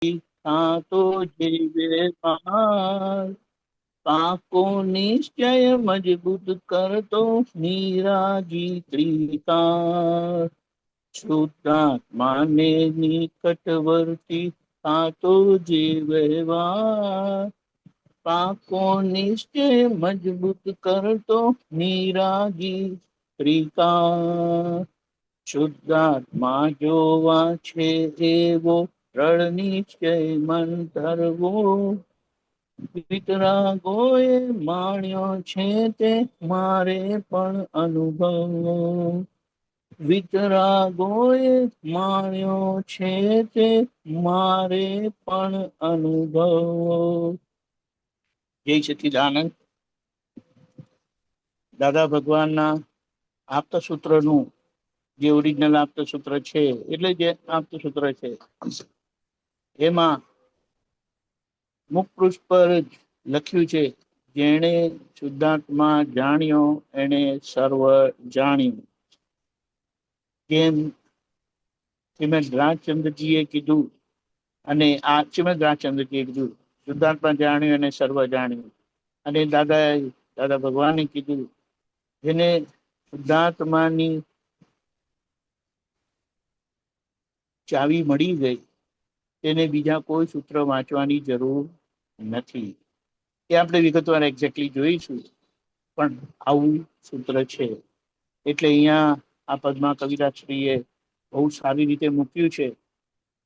हाँ तो जीवे महान, पाको निश्चय मजबूत कर तो निराजी त्रिकाल। शुद्धात्मा ने निकटवर्ती था तो जीवे वा, पाको निश्चय मजबूत कर तो निरागी त्रिकाल। શુદ્ધાત્મા જોવા છે એવો દ્રઢ નિશ્ચય મન ધરવો, વિતરાગોએ માણ્યો છે તે મારે પણ અનુભવ, વિતરાગોએ માણ્યો છે તે મારે પણ અનુભવ. જય સચ્ચિદાનંદ. દાદા ભગવાનના આપત સૂત્રનું જે ઓરિજિનલ આપત સૂત્ર છે, એટલે જે આપત સૂત્ર છે એમાં મુખપૃષ્ઠ પર લખ્યું છે, જેણે શુદ્ધાત્મા જાણ્યો એને સર્વ જાણ્યું. જેમ શ્રીમદ રાજચંદ્રજીએ કીધું, અને આ શ્રીમદ રાજચંદ્રજીએ કીધું શુદ્ધાત્મા જાણ્યું અને સર્વ જાણ્યું. અને દાદા ભગવાને કીધું, જેને શુદ્ધાત્માની ચાવી મળી ગઈ તેને બીજા કોઈ સૂત્ર વાંચવાની જરૂર નથી. એ આપણે વિગતવાર એક્ઝેક્ટલી જોઈશું, પણ આવું સૂત્ર છે. એટલે અહીંયા આ પદમાં કવિરાજશ્રીએ બહુ સારી રીતે મૂક્યું છે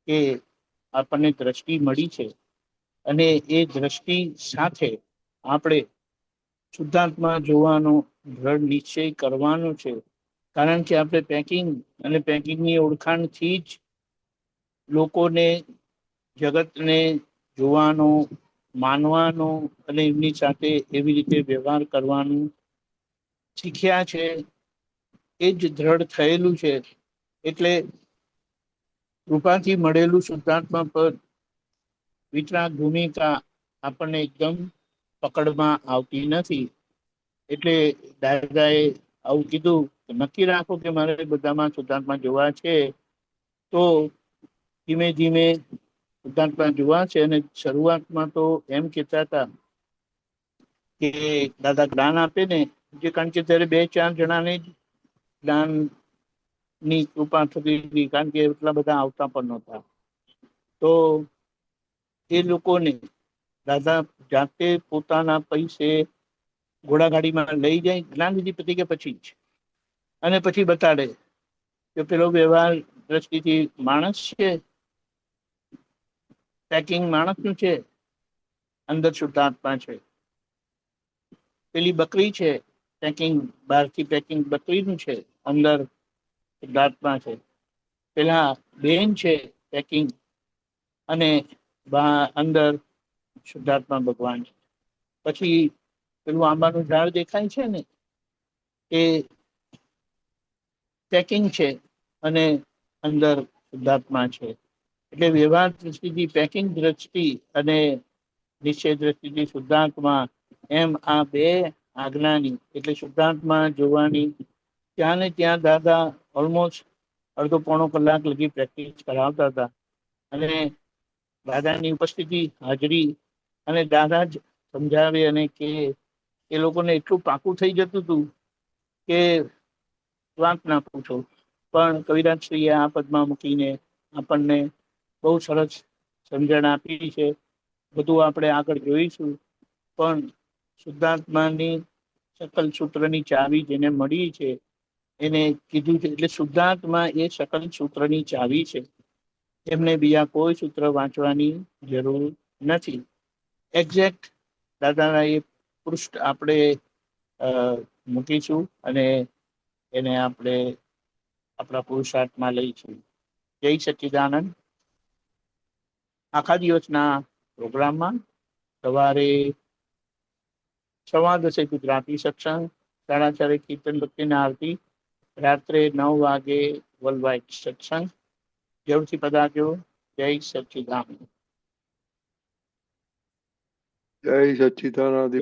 કે આપણને દ્રષ્ટિ મળી છે, અને એ દ્રષ્ટિ સાથે આપણે શુદ્ધાત્મા જોવાનો દ્રઢ નિશ્ચય કરવાનો છે. કારણ કે આપણે પેકિંગ અને પેકિંગની ઓળખાણથી જ લોકોને, જગતને જોવાનો, માનવાનો અને એમની સાથે એવી રીતે વ્યવહાર કરવાનું શીખ્યા છે. એ જ દ્રઢ થયેલું છે. એટલે કૃપાથી મળેલું શુદ્ધાત્મા પદ, વિતરાગ ભૂમિકા આપણને એકદમ પકડમાં આવતી નથી. એટલે દાદાએ આવું કીધું, નક્કી રાખો કે મારે બધામાં શુદ્ધાત્મા જોવા છે, તો ધીમે ધીમે શુદ્ધાત્મા જોવા છે. અને શરૂઆતમાં તો એમ કહેતા હતા કે દાદા જ્ઞાન આપે ને, જે કારણ કે ત્યારે 2-4 જણાને જ જ્ઞાનની કૃપા થતી હતી, કારણ કે એટલા બધા આવતા પણ નહોતા. તો એ લોકોને દાદા જાતે પોતાના પૈસે ઘોડાગાડીમાં લઈ જાય, જ્ઞાન વિધિ પતી ગયા પછી જ, અને પછી બતાડે કે પેલો વ્યવહાર દ્રષ્ટિથી માણસ છે, પેકિંગ માણસનું છે, અંદર શુદ્ધાત્મા છે. પેલી બકરી છે, પેકિંગ બહારથી પેકિંગ બકરીનું છે, અંદર શુદ્ધાત્મા છે. પેલા બેન છે પેકિંગ, અને અંદર શુદ્ધાત્મા ભગવાન છે. પછી પેલું આંબાનું ઝાડ દેખાય છે ને, એ પેકિંગ છે અને અંદર શુદ્ધાત્મા છે. એટલે વ્યવહાર દ્રષ્ટિથી પેકિંગ દ્રષ્ટિ અને નિશ્ચય દ્રષ્ટિથી શુદ્ધાત્મા, એમ આ બે આજ્ઞાની એટલે શુદ્ધાત્મા જોવાની ત્યાં ને ત્યાં દાદા ઓલમોસ્ટ અડધો પોણો કલાક લગી પ્રેક્ટિસ કરાવતા હતા. અને દાદાની ઉપસ્થિતિ, હાજરી, અને દાદા જ સમજાવે અને કે એ લોકોને એટલું પાકું થઈ જતું હતું કે વાત ના પૂછો. પણ કવિરાજશ્રીએ આ પદમાં મૂકીને આપણને બહુ સરસ સમજણ આપી છે. બધું આપણે આગળ જોઈશું. પણ શુદ્ધાત્માની સકલ સૂત્રની ચાવી જેને મળી છે એને કીધું છે, એટલે શુદ્ધાત્મા એ સકલ સૂત્રની ચાવી છે. એમને બીજા કોઈ સૂત્ર વાંચવાની જરૂર નથી. એક્ઝેક્ટ દાદાના એ પૃષ્ઠ આપણે મૂકીશું અને એને આપણે આપણા પુરુષાર્થમાં લઈશું. જય સચ્ચિદાનંદ. આખા દિવસના પ્રોગ્રામમાં સવારે 10:15 ગુજરાતી સત્સંગ, 4:30 કીર્તન ભક્તિની આરતી, રાત્રે 9 વાગે વર્લ્ડ સત્સંગ. જરૂરથી પધારજો. જય સચ્ચિદાનંદ. જય સચ્ચિદાનંદ.